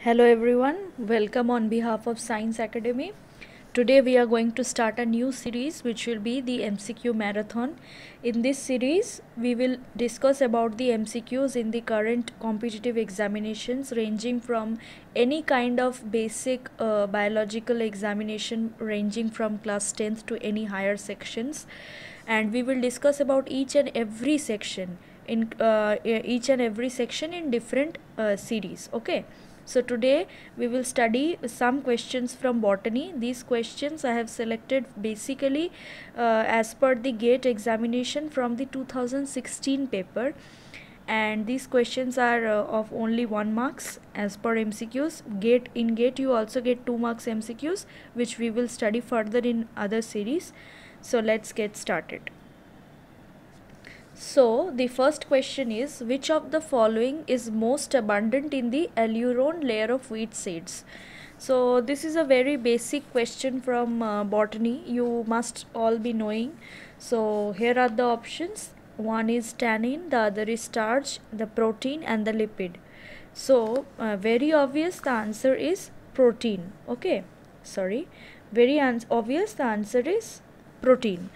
Hello everyone, welcome on behalf of Science Academy. Today we are going to start a new series which will be the MCQ marathon. In this series we will discuss about the MCQs in the current competitive examinations ranging from any kind of basic biological examination ranging from class 10th to any higher sections, and we will discuss about each and every section in different series. Okay, so today we will study some questions from botany. These questions I have selected basically as per the GATE examination from the 2016 paper, and these questions are of only 1 marks as per MCQs. In GATE you also get 2 marks MCQs, which we will study further in other series. So let's get started. So the first question is, which of the following is most abundant in the aleuron layer of wheat seeds? So this is a very basic question from botany, you must all be knowing. So here are the options. One is tannin, the other is starch, the protein and the lipid. So very obvious the answer is protein. Okay, sorry, very obvious the answer is protein.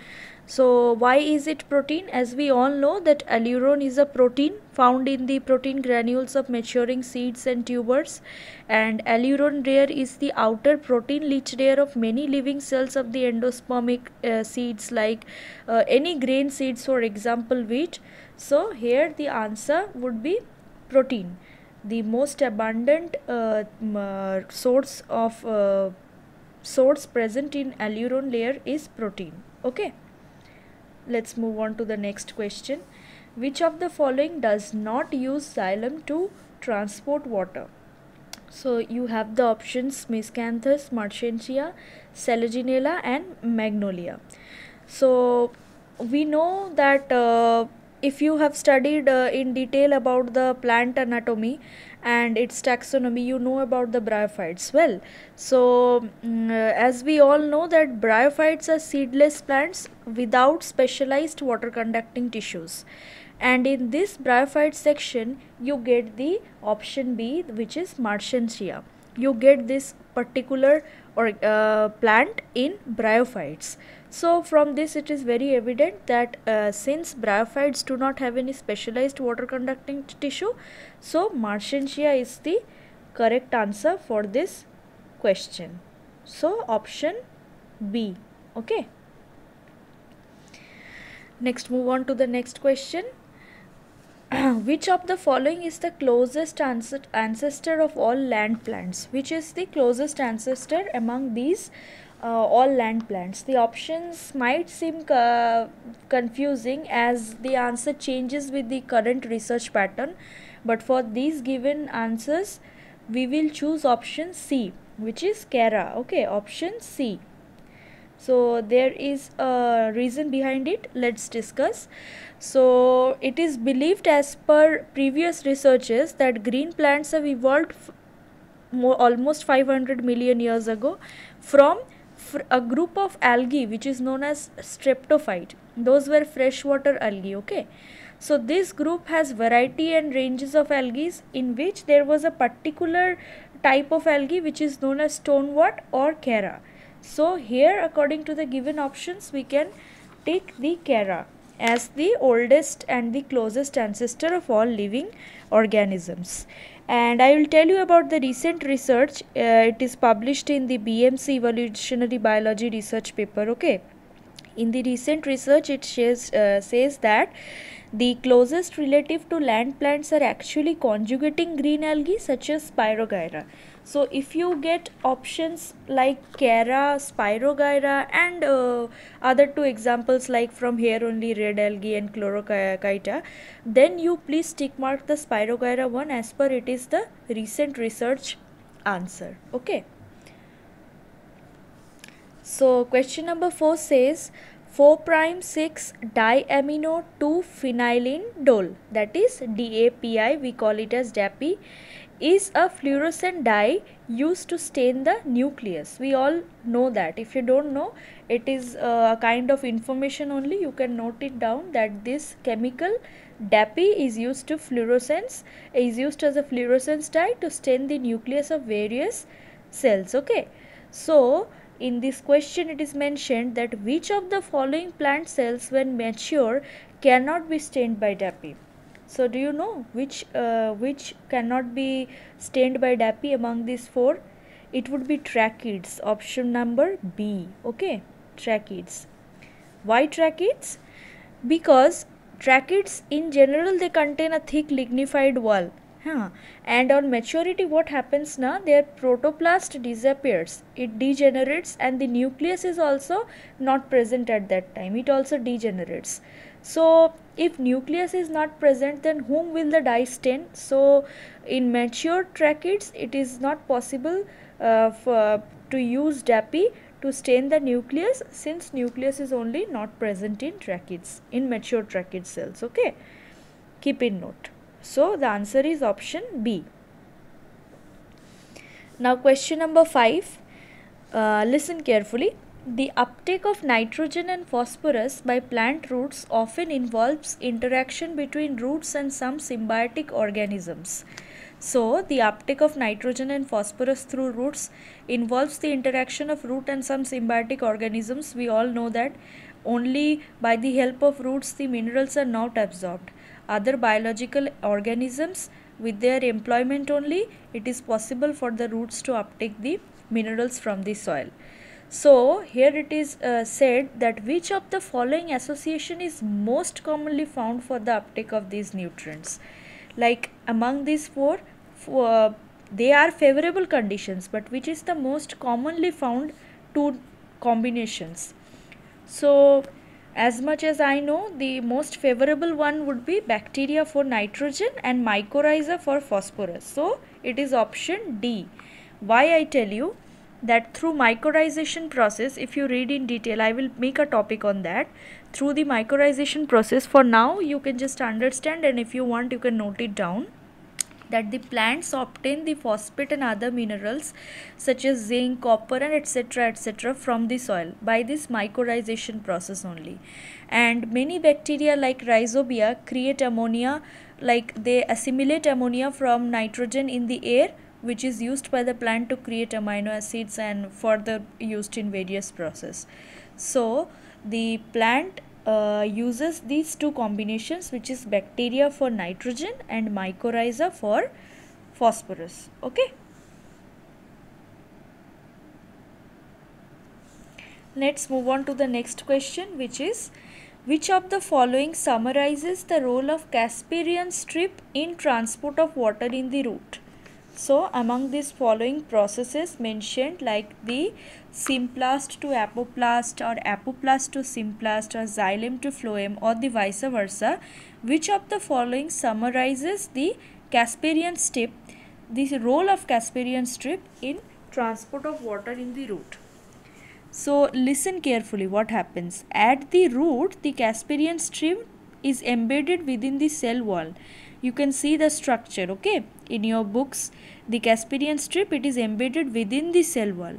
So why is it protein? As we all know that aleuron is a protein found in the protein granules of maturing seeds and tubers, and aleuron layer is the outer protein-rich layer of many living cells of the endospermic seeds, like any grain seeds, for example wheat. So here the answer would be protein. The most abundant source present in aleuron layer is protein. Okay, let's move on to the next question. Which of the following does not use xylem to transport water? So you have the options Miscanthus, Marchantia, Selaginella and Magnolia. So we know that if you have studied in detail about the plant anatomy and its taxonomy, you know about the bryophytes well. So as we all know that bryophytes are seedless plants without specialized water conducting tissues, and in this bryophyte section you get the option B, which is Marchantia. You get this particular plant in bryophytes. So from this it is very evident that since bryophytes do not have any specialized water conducting tissue, so Marchantia is the correct answer for this question. So option B. Okay, next move on to the next question. Which of the following is the closest ancestor of all land plants? Which is the closest ancestor among these all land plants? The options might seem confusing as the answer changes with the current research pattern, but for these given answers we will choose option C, which is Chara. Okay, option C. So there is a reason behind it. Let's discuss. So it is believed, as per previous researches, that green plants have evolved almost 500 million years ago from a group of algae which is known as streptophyte. Those were freshwater algae. Okay, so this group has variety and ranges of algae, in which there was a particular type of algae which is known as stonewort or Chara. So here, according to the given options, we can take the Chara as the oldest and the closest ancestor of all living organisms. And I will tell you about the recent research. It is published in the BMC Evolutionary Biology research paper. Okay, in the recent research it says that the closest relative to land plants are actually conjugating green algae such as Spirogyra. So if you get options like Chara, Spirogyra and other two examples like from here only red algae and Chlorochaeta, then you please tick mark the Spirogyra one as per it is the recent research answer. Okay. So question number 4 says 4'6 diamino 2 phenylene dole, that is DAPI, we call it as DAPI, is a fluorescent dye used to stain the nucleus. We all know that. If you don't know, it is a kind of information only. You can note it down that this chemical DAPI is used to fluorescence, is used as a fluorescence dye to stain the nucleus of various cells. Okay. So in this question it is mentioned that which of the following plant cells when mature cannot be stained by DAPI. So do you know which cannot be stained by DAPI among these four? It would be tracheids, option number B. Okay, tracheids. Why tracheids? Because tracheids in general they contain a thick lignified wall. And on maturity what happens now, their protoplast disappears, it degenerates, and the nucleus is also not present at that time, it also degenerates. So if nucleus is not present, then whom will the dye stain? So in mature tracheids it is not possible to use DAPI to stain the nucleus, since nucleus is only not present in tracheids, in mature tracheid cells. Okay, keep in note. So the answer is option B. Now question number 5. Listen carefully. The uptake of nitrogen and phosphorus by plant roots often involves interaction between roots and some symbiotic organisms. So the uptake of nitrogen and phosphorus through roots involves the interaction of root and some symbiotic organisms. We all know that only by the help of roots the minerals are not absorbed. Other biological organisms, with their employment only, it is possible for the roots to uptake the minerals from the soil. So here it is said that which of the following association is most commonly found for the uptake of these nutrients. Like among these four, they are favorable conditions, but which is the most commonly found two combinations. So as much as I know, the most favorable one would be bacteria for nitrogen and mycorrhiza for phosphorus. So it is option D. Why I tell you that through mycorrhization process, if you read in detail, I will make a topic on that. Through the mycorrhization process, for now you can just understand, and if you want you can note it down, that the plants obtain the phosphate and other minerals such as zinc, copper and etc. from the soil by this mycorrhization process only. And many bacteria like rhizobia create ammonia, like they assimilate ammonia from nitrogen in the air, which is used by the plant to create amino acids and further used in various processes. So the plant uses these two combinations, which is bacteria for nitrogen and mycorrhiza for phosphorus. Okay. Let's move on to the next question, which is which of the following summarizes the role of Casparian strip in transport of water in the root? So among these following processes mentioned, like the symplast to apoplast or apoplast to symplast or xylem to phloem or the vice versa, which of the following summarizes the Casparian strip, the role of Casparian strip in transport of water in the root? So listen carefully what happens. At the root, the Casparian strip is embedded within the cell wall. You can see the structure, okay, in your books. The Casparian strip, it is embedded within the cell wall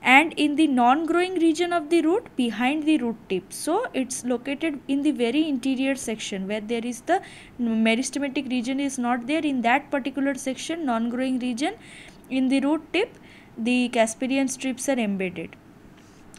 and in the non-growing region of the root, behind the root tip. So it's located in the very interior section where there is the meristematic region is not there. In that particular section, non-growing region, in the root tip, the Casparian strips are embedded.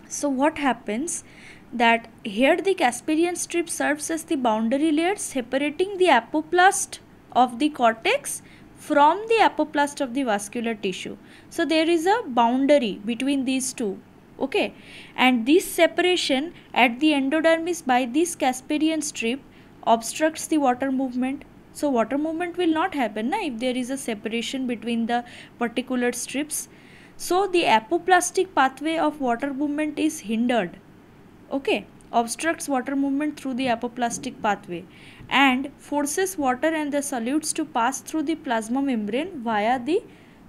So what happens, that here the Casparian strip serves as the boundary layer separating the apoplast of the cortex from the apoplast of the vascular tissue. So there is a boundary between these two, okay, and this separation at the endodermis by this Casparian strip obstructs the water movement. So water movement will not happen if there is a separation between the particular strips. So the apoplastic pathway of water movement is hindered, okay, obstructs water movement through the apoplastic pathway and forces water and the solutes to pass through the plasma membrane via the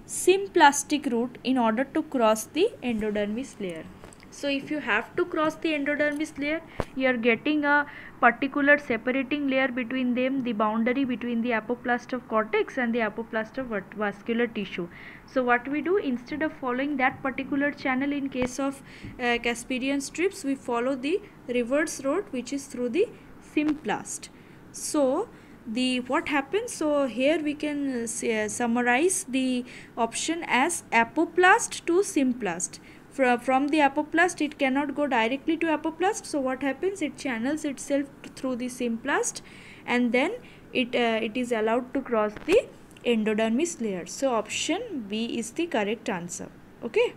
symplastic route in order to cross the endodermis layer. So if you have to cross the endodermis layer, you are getting a particular separating layer between them, the boundary between the apoplast of cortex and the apoplast of vascular tissue. So what we do, instead of following that particular channel in case of Casparian strips, we follow the reverse route, which is through the symplast. So what happens, so here we can summarize the option as apoplast to symplast. From the apoplast it cannot go directly to apoplast, so what happens, it channels itself through the symplast, and then it is allowed to cross the endodermis layer. So option B is the correct answer. Okay.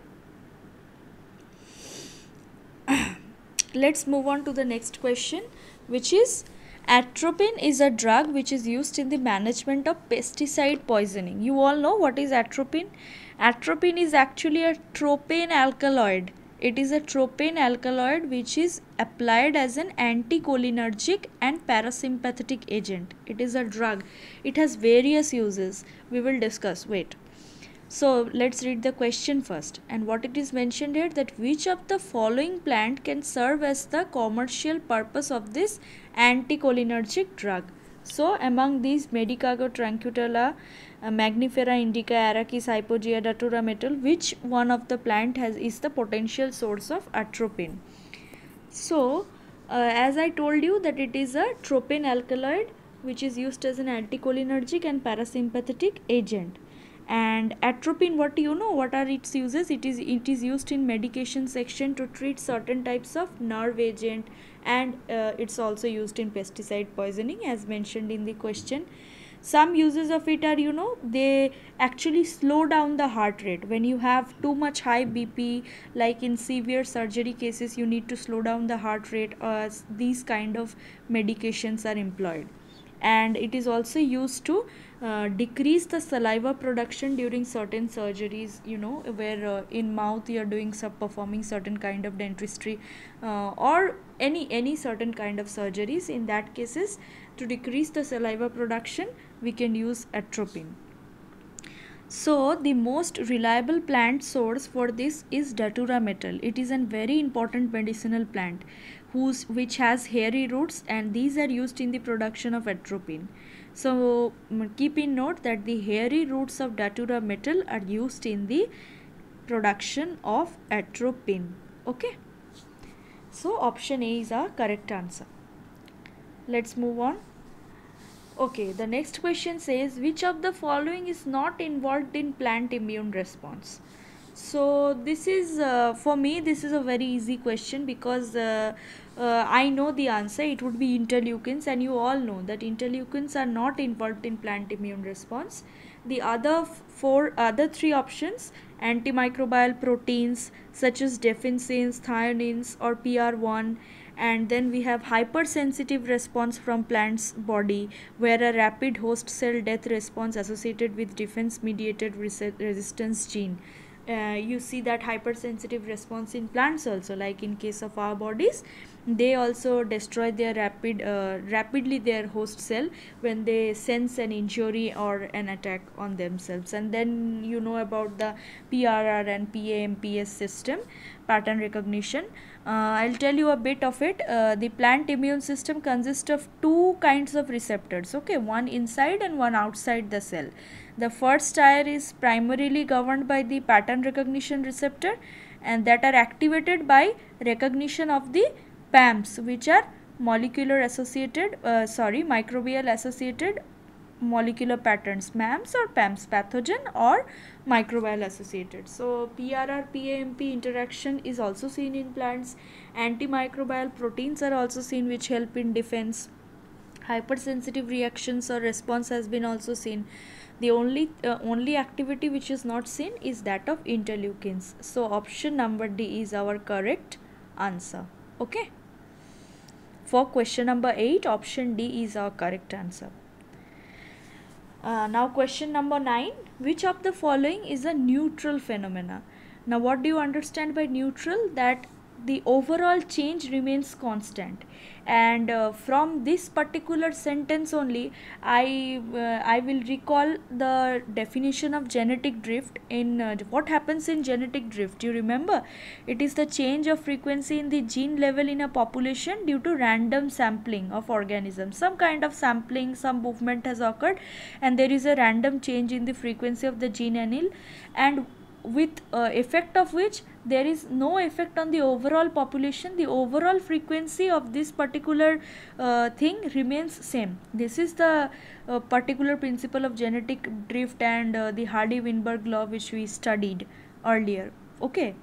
Let's move on to the next question, which is atropine is a drug which is used in the management of pesticide poisoning. You all know what is atropine. Atropine is actually a tropane alkaloid. It is a tropane alkaloid which is applied as an anticholinergic and parasympathetic agent. It is a drug. It has various uses. We will discuss. Wait. So let's read the question first, and what it is mentioned here, that which of the following plant can serve as the commercial purpose of this anticholinergic drug. So among these, Medicago tranquutella, Magnifera indica, Arachis hypogea, Datura metal, which one of the plant is the potential source of atropine? So as I told you that it is a tropane alkaloid which is used as an anticholinergic and parasympathetic agent. And atropine, what you know, what are its uses? It is used in medication section to treat certain types of nerve agent, and it's also used in pesticide poisoning as mentioned in the question. Some uses of it are, you know, they actually slow down the heart rate. When you have too much high BP, like in severe surgery cases, you need to slow down the heart rate. These kind of medications are employed. And it is also used to decrease the saliva production during certain surgeries, you know, where in mouth you are doing performing certain kind of dentistry or any certain kind of surgeries. In that cases, to decrease the saliva production, we can use atropine. So the most reliable plant source for this is Datura metal. It is a very important medicinal plant which has hairy roots, and these are used in the production of atropine. So keep in note that the hairy roots of Datura metal are used in the production of atropine. Okay. So option A is our correct answer. Let's move on. Okay, the next question says, which of the following is not involved in plant immune response? So this is for me, this is a very easy question, because I know the answer. It would be interleukins, and you all know that interleukins are not involved in plant immune response. The other three options, antimicrobial proteins such as definsins, thionins or PR1, and then we have hypersensitive response from plant's body, where a rapid host cell death response associated with defense mediated resistance gene. You see that hypersensitive response in plants also, like in case of our bodies, they also destroy their rapidly their host cell when they sense an injury or an attack on themselves. And then you know about the PRR and PAMPS system, pattern recognition. I'll tell you a bit of it. The plant immune system consists of two kinds of receptors, okay, one inside and one outside the cell. The first tier is primarily governed by the pattern recognition receptor, and that are activated by recognition of the PAMPs, which are microbial associated molecular patterns, MAMS or PAMPs, pathogen or microbial associated. So PRR PAMP interaction is also seen in plants. Antimicrobial proteins are also seen, which help in defense. Hypersensitive reactions or response has been also seen. The only activity which is not seen is that of interleukins. So option number D is our correct answer. Okay. For question number 8, option D is our correct answer. Now question number 9, which of the following is a neutral phenomena? Now what do you understand by neutral? That the overall change remains constant. And from this particular sentence only, I will recall the definition of genetic drift. In what happens in genetic drift, you remember, it is the change of frequency in the gene level in a population due to random sampling of organisms. Some kind of sampling, some movement has occurred, and there is a random change in the frequency of the gene allele, and with effect of which there is no effect on the overall population. The overall frequency of this particular thing remains same. This is the particular principle of genetic drift and the Hardy-Weinberg law, which we studied earlier. Okay,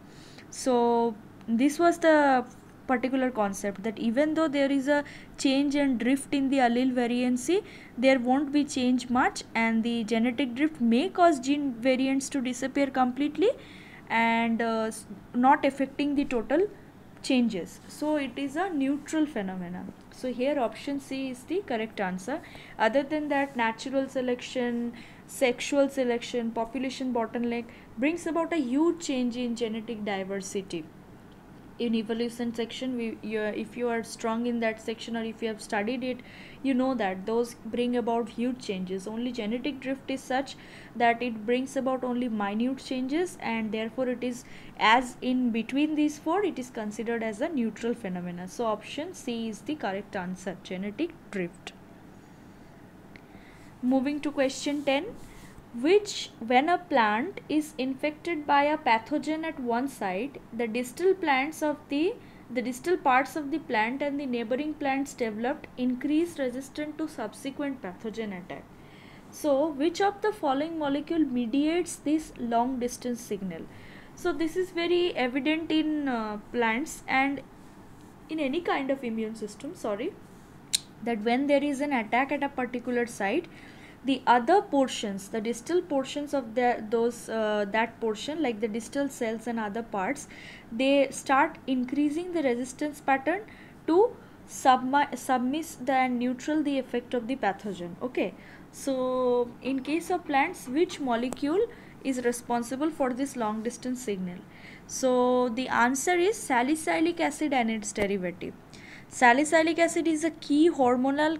so this was the particular concept, that even though there is a change and drift in the allele variancy, there won't be change much, and the genetic drift may cause gene variants to disappear completely and not affecting the total changes. So it is a neutral phenomenon. So here option C is the correct answer. Other than that, natural selection, sexual selection, population bottleneck brings about a huge change in genetic diversity. In evolution section, if you are strong in that section, or if you have studied it, you know that those bring about huge changes. Only genetic drift is such that it brings about only minute changes, and therefore it is, as in between these four, it is considered as a neutral phenomenon. So option C is the correct answer, genetic drift. Moving to question 10, which, when a plant is infected by a pathogen at one site, the distal parts of the plant and the neighboring plants developed increased resistance to subsequent pathogen attack. So which of the following molecule mediates this long distance signal? So this is very evident in plants and in any kind of immune system, that when there is an attack at a particular site, the other portions, the distal portions of that portion, like the distal cells and other parts, they start increasing the resistance pattern to submiss and neutral the effect of the pathogen. Okay, so in case of plants, which molecule is responsible for this long distance signal? So the answer is salicylic acid and its derivative. Salicylic acid is a key hormonal,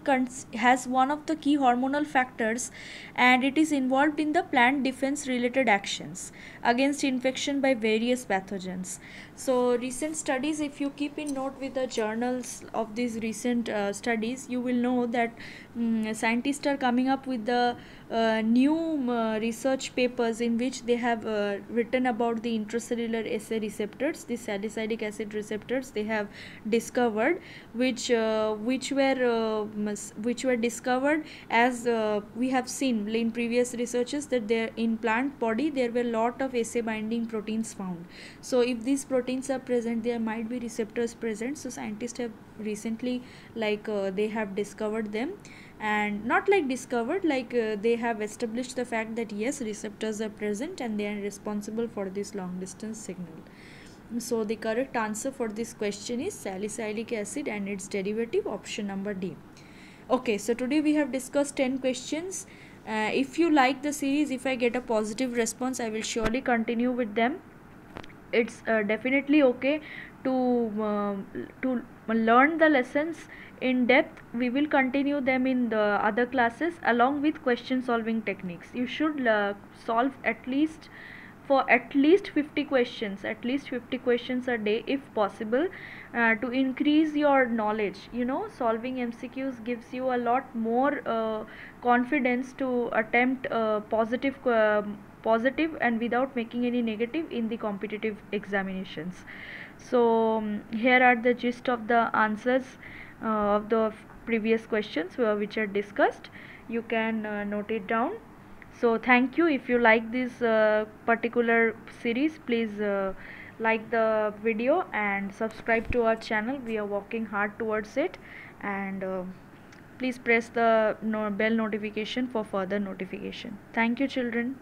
has one of the key hormonal factors, and it is involved in the plant defense related actions against infection by various pathogens. So recent studies, if you keep in note with the journals of these recent studies, you will know that scientists are coming up with the new research papers in which they have written about the intracellular SA receptors, the salicylic acid receptors they have discovered, which were discovered, as we have seen in previous researches, that there in plant body there were lot of SA binding proteins found. So if these proteins are present, there might be receptors present. So scientists have recently, they have discovered them, and not like discovered, they have established the fact that yes, receptors are present and they are responsible for this long distance signal. So the correct answer for this question is salicylic acid and its derivative, option number D. Okay, so today we have discussed 10 questions. If you like the series, if I get a positive response, I will surely continue with them. It's definitely okay to learn the lessons in depth. We will continue them in the other classes along with question solving techniques. You should solve at least 50 questions, a day if possible, to increase your knowledge. Solving MCQs gives you a lot more confidence to attempt positive and without making any negative in the competitive examinations. So here are the gist of the answers of the previous questions which are discussed. You can note it down. So thank you. If you like this particular series, please like the video and subscribe to our channel. We are working hard towards it, and please press the bell notification for further notification. Thank you, children.